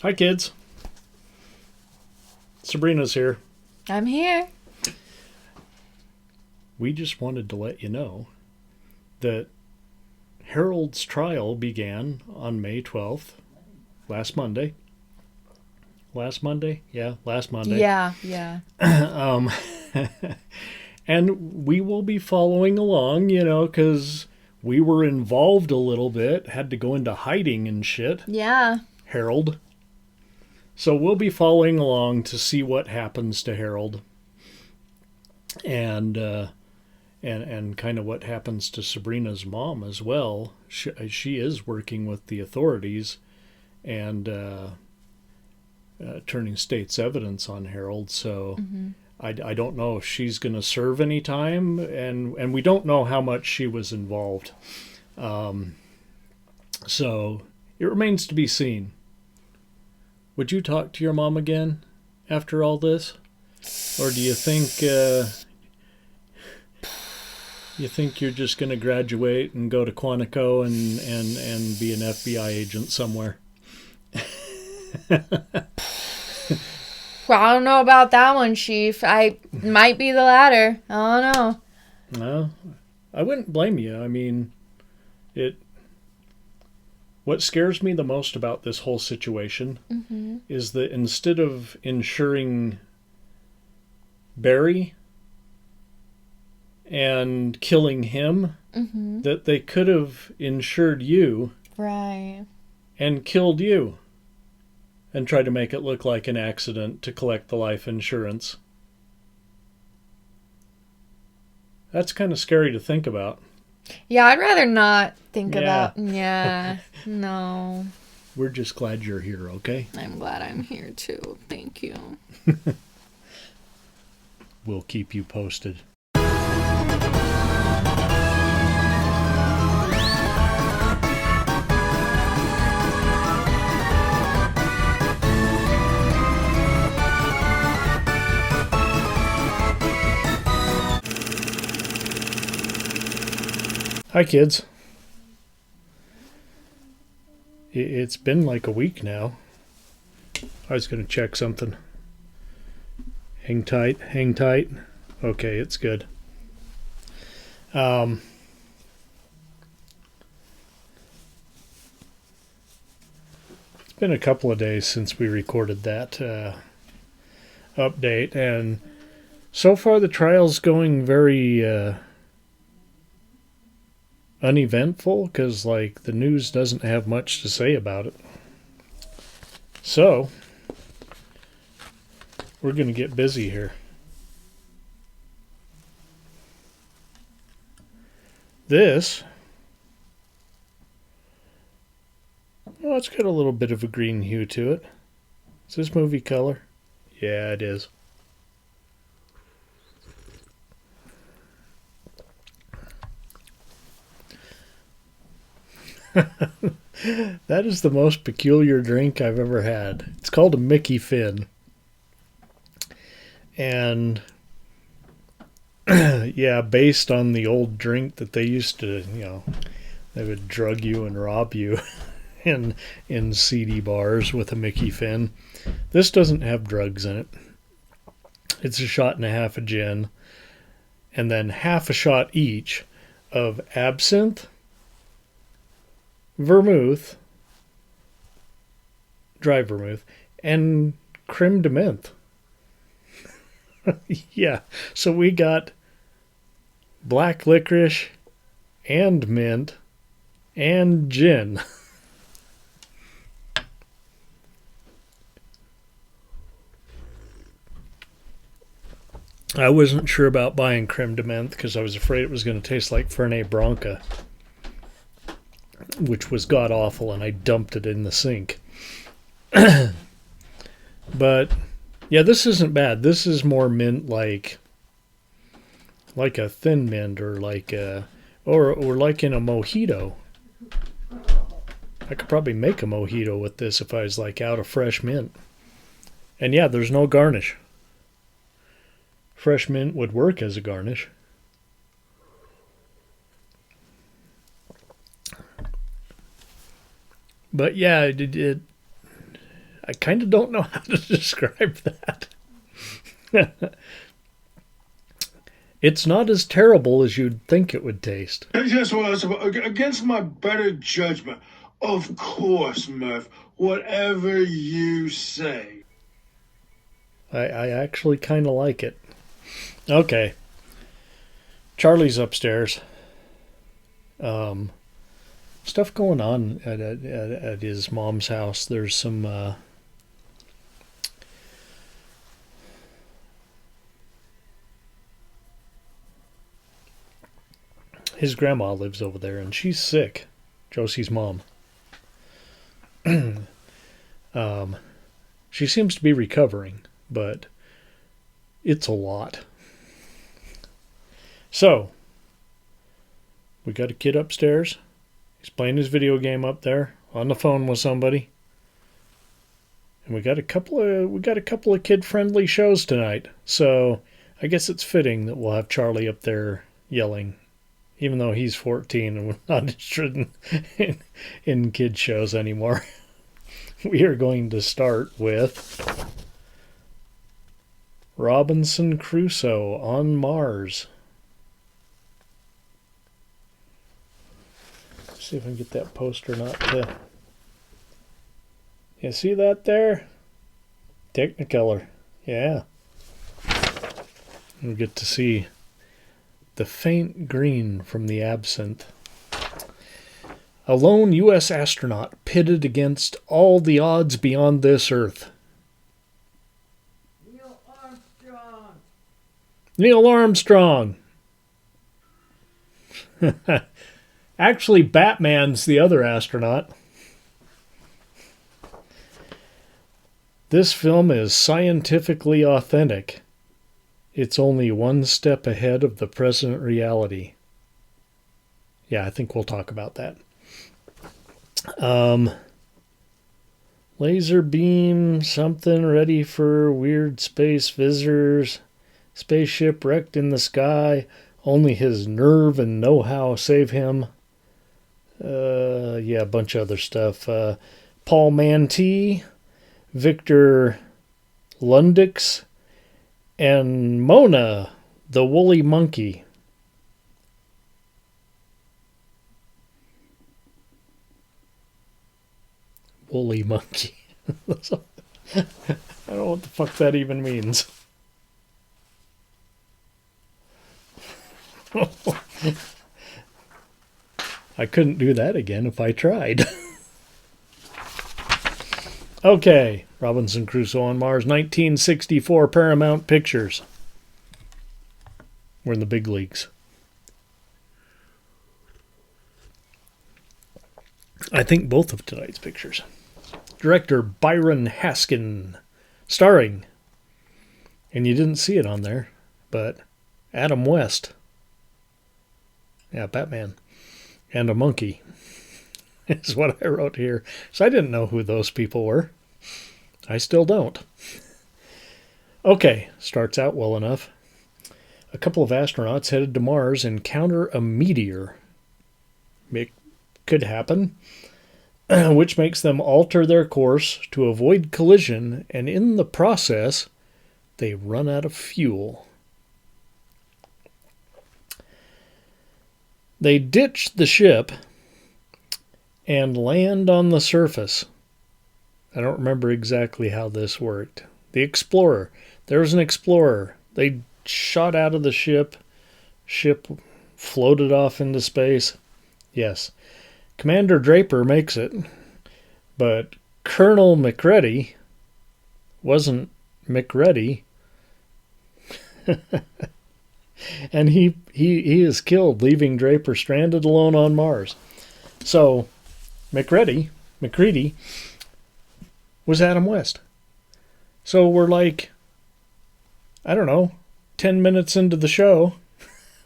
Hi, kids. Sabrina's here. I'm here. We just wanted to let you know that Harold's trial began on May 12th, last Monday. Last Monday? Yeah, last Monday. Yeah. And we will be following along, because we were involved a little bit, had to go into hiding and shit. Yeah. Harold. So we'll be following along to see what happens to Harold, and kind of what happens to Sabrina's mom as well. She is working with the authorities and turning state's evidence on Harold. So I don't know if she's going to serve any time, and we don't know how much she was involved. So it remains to be seen. Would you talk to your mom again after all this? Or do you think you're just going to graduate and go to Quantico and be an FBI agent somewhere? Well, I don't know about that one, Chief. I might be the latter. I don't know. No, I wouldn't blame you. I mean, what scares me the most about this whole situation is that instead of insuring Barry and killing him, that they could have insured you. Right. And killed you. And tried to make it look like an accident to collect the life insurance. That's kind of scary to think about. Yeah, I'd rather not think about... Yeah, no. We're just glad you're here, okay? I'm glad I'm here, too. Thank you. We'll keep you posted. Hi, kids. It's been like a week now. I was going to check something. Hang tight. Okay, it's good. It's been a couple of days since we recorded that update, and so far the trial's going very... uneventful, because the news doesn't have much to say about it. So we're going to get busy here. It's got a little bit of a green hue to it. Is this movie color? Yeah, it is. That is the most peculiar drink I've ever had. It's called a Mickey Finn. And based on the old drink that they used to, they would drug you and rob you in seedy bars with a Mickey Finn. This doesn't have drugs in it. It's a shot and a half of gin, and then half a shot each of absinthe, vermouth, dry vermouth, and creme de menthe. Yeah, so we got black licorice and mint and gin. I wasn't sure about buying creme de menthe because I was afraid it was going to taste like Fernet Branca, which was god-awful, and I dumped it in the sink. But, yeah, this isn't bad. This is more mint like a thin mint, or like in a mojito. I could probably make a mojito with this if I was out of fresh mint. And yeah, there's no garnish. Fresh mint would work as a garnish. But yeah, I kind of don't know how to describe that. It's not as terrible as you'd think it would taste. Yes, well, against my better judgment. Of course, Murph. Whatever you say. I actually kind of like it. Okay. Charlie's upstairs. Stuff going on at his mom's house. There's some his grandma lives over there, and she's sick. Josie's mom. She seems to be recovering, but it's a lot. So, we got a kid upstairs. He's playing his video game up there on the phone with somebody. And we got a couple of kid-friendly shows tonight. So, I guess it's fitting that we'll have Charlie up there yelling, even though he's 14 and we're not interested in kid shows anymore. We are going to start with Robinson Crusoe on Mars. Let's see if I can get that poster not to... You see that there? Technicolor. Yeah. We get to see the faint green from the absinthe. A lone U.S. astronaut pitted against all the odds beyond this Earth. Neil Armstrong. Neil Armstrong. Actually, Batman's the other astronaut. This film is scientifically authentic. It's only one step ahead of the present reality. Yeah, I think we'll talk about that. Laser beam, something ready for weird space visitors. Spaceship wrecked in the sky. Only his nerve and know-how save him. Yeah, a bunch of other stuff. Paul Mantee, Victor Lundix, and Mona, the woolly monkey. Woolly monkey. I don't know what the fuck that even means. I couldn't do that again if I tried. Okay, Robinson Crusoe on Mars, 1964, Paramount Pictures. We're in the big leagues. I think both of tonight's pictures. Director Byron Haskin. Starring, and you didn't see it on there, but Adam West. Yeah, Batman. And a monkey. Is what I wrote here. So I didn't know who those people were. I still don't. Okay, starts out well enough. A couple of astronauts headed to Mars encounter a meteor. It could happen. Which makes them alter their course to avoid collision, and in the process, they run out of fuel. They ditch the ship and land on the surface. I don't remember exactly how this worked. The Explorer. There was an Explorer. They shot out of the ship. Ship floated off into space. Yes. Commander Draper makes it. But Colonel McReady wasn't McReady. And he is killed, leaving Draper stranded alone on Mars. So, McReady was Adam West. So we're like, I don't know, 10 minutes into the show,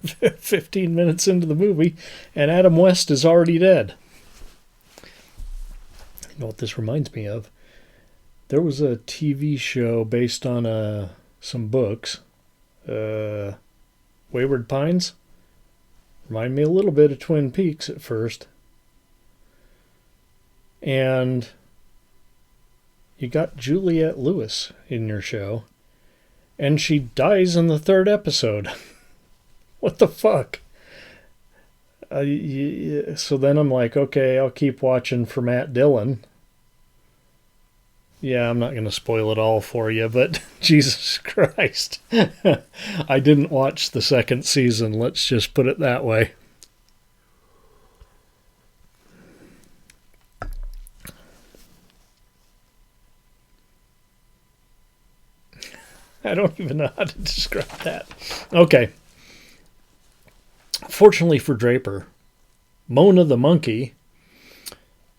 15 minutes into the movie, and Adam West is already dead. You know what this reminds me of? There was a TV show based on some books. Wayward Pines. Remind me a little bit of Twin Peaks at first. And you got Juliette Lewis in your show, and she dies in the 3rd episode. What the fuck? So then I'm like, okay, I'll keep watching for Matt Dillon. Yeah, I'm not going to spoil it all for you, but Jesus Christ. I didn't watch the 2nd season, let's just put it that way. I don't even know how to describe that. Okay. Fortunately for Draper, Mona the monkey,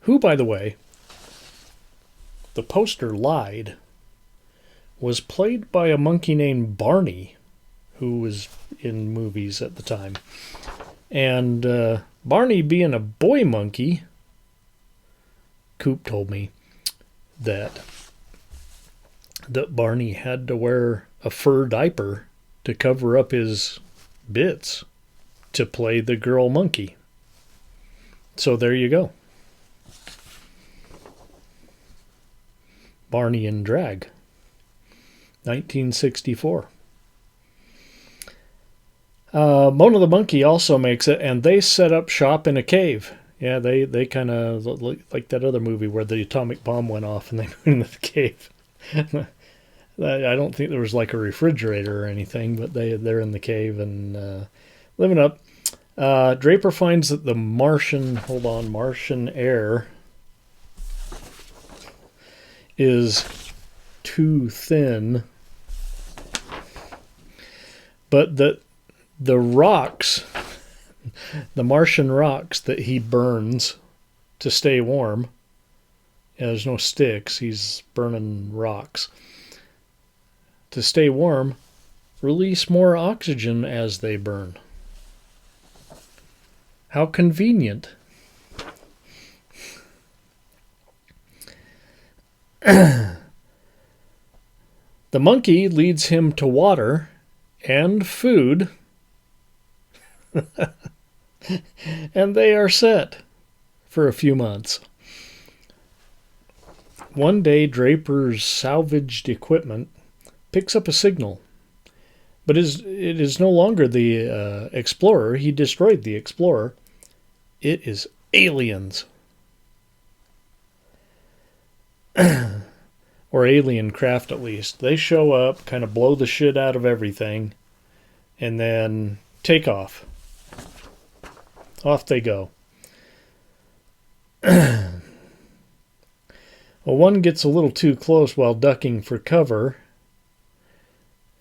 who, by the way, the poster lied, was played by a monkey named Barney, who was in movies at the time. And Barney being a boy monkey, Coop told me that Barney had to wear a fur diaper to cover up his bits to play the girl monkey. So there you go. Barney in drag. 1964. Mona the monkey also makes it, and they set up shop in a cave. Yeah, they kind of like that other movie where the atomic bomb went off and they went into the cave. I don't think there was like a refrigerator or anything, but they're in the cave and living up. Draper finds that the Martian air is too thin, but that the rocks, the Martian rocks that he burns to stay warm, there's no sticks, he's burning rocks to stay warm, release more oxygen as they burn. How convenient. The monkey leads him to water and food, and they are set for a few months. One day, Draper's salvaged equipment picks up a signal, but it is no longer the Explorer. He destroyed the Explorer. It is aliens. Or alien craft, at least. They show up, kind of blow the shit out of everything, and then take off. Off they go. Well, one gets a little too close while ducking for cover,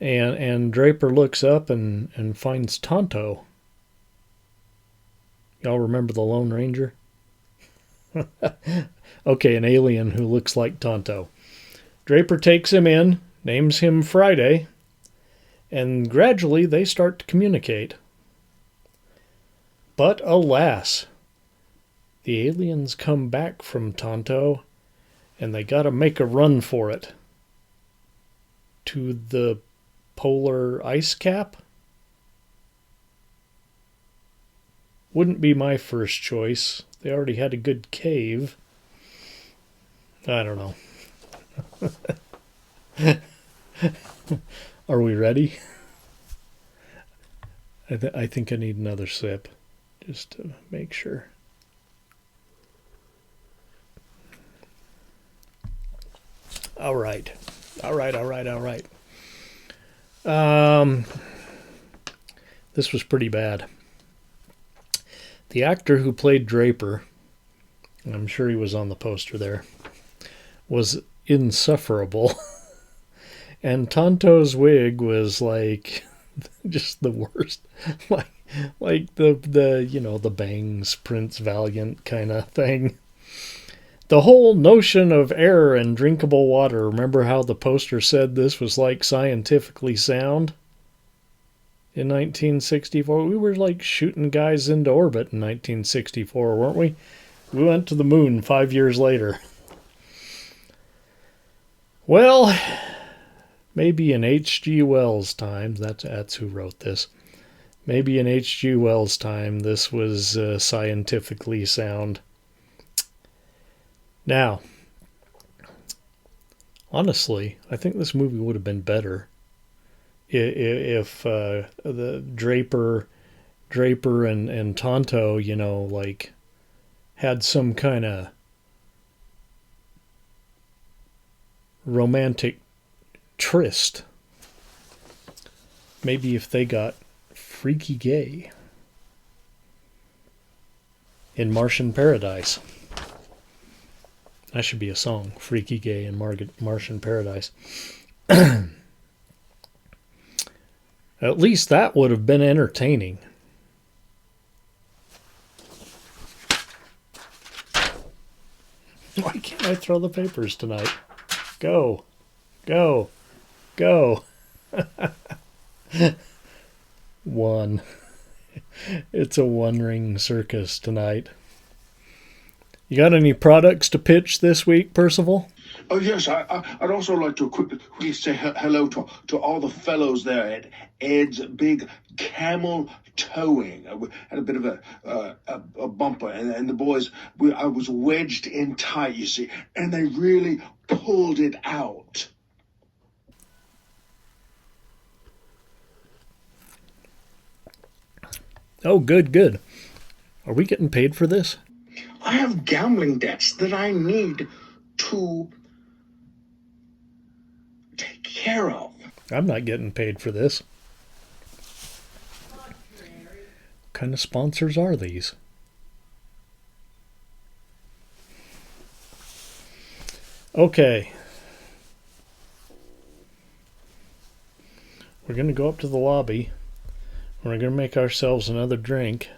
and Draper looks up and finds Tonto. Y'all remember the Lone Ranger? Okay, an alien who looks like Tonto. Draper takes him in, names him Friday, and gradually they start to communicate. But alas, the aliens come back from Tonto, and they gotta make a run for it. To the polar ice cap? Wouldn't be my first choice. They already had a good cave. I don't know. Are we ready? I think I need another sip, just to make sure. All right. This was pretty bad. The actor who played Draper, and I'm sure he was on the poster there, was insufferable. And Tonto's wig was like just the worst. like the Bangs Prince Valiant kind of thing. The whole notion of air and drinkable water, remember how the poster said this was like scientifically sound? In 1964, we were like shooting guys into orbit in 1964, weren't we? We went to the moon 5 years later. Well, maybe in H.G. Wells' time, that's who wrote this. Maybe in H.G. Wells' time, this was scientifically sound. Now, Honestly, I think this movie would have been better if the Draper and Tonto, you know, like had some kind of romantic tryst. Maybe if they got freaky gay in Martian Paradise. That should be a song, Freaky Gay in Martian Paradise. At least that would have been entertaining. Why can't I throw the papers tonight? Go. Go. Go. One. It's a one-ring circus tonight. You got any products to pitch this week, Percival? Oh, yes, I'd also like to quickly say hello to all the fellows there at Ed's Big Camel Towing. I had a bit of a bumper, and the boys, I was wedged in tight, you see, and they really pulled it out. Oh, good, good. Are we getting paid for this? I have gambling debts that I need to take care of. I'm not getting paid for this. What kind of sponsors are these? Okay. We're going to go up to the lobby. We're going to make ourselves another drink.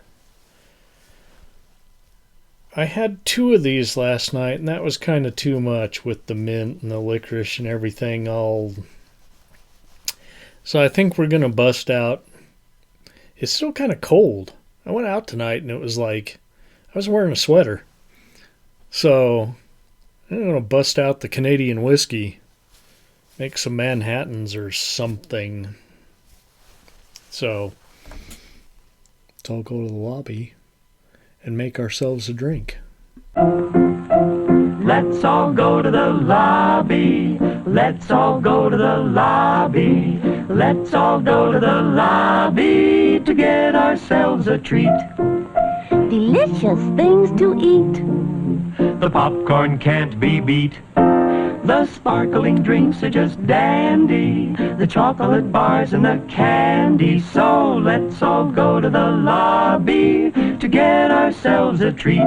I had 2 of these last night, and that was kind of too much with the mint and the licorice and everything all. So I think we're going to bust out. It's still kind of cold. I went out tonight, and it was like I was wearing a sweater. So I'm going to bust out the Canadian whiskey, make some Manhattans or something. So let's all go to the lobby and make ourselves a drink. Let's all go to the lobby. Let's all go to the lobby. Let's all go to the lobby to get ourselves a treat. Delicious things to eat. The popcorn can't be beat. The sparkling drinks are just dandy. The chocolate bars and the candy. So let's all go to the lobby to get ourselves a treat.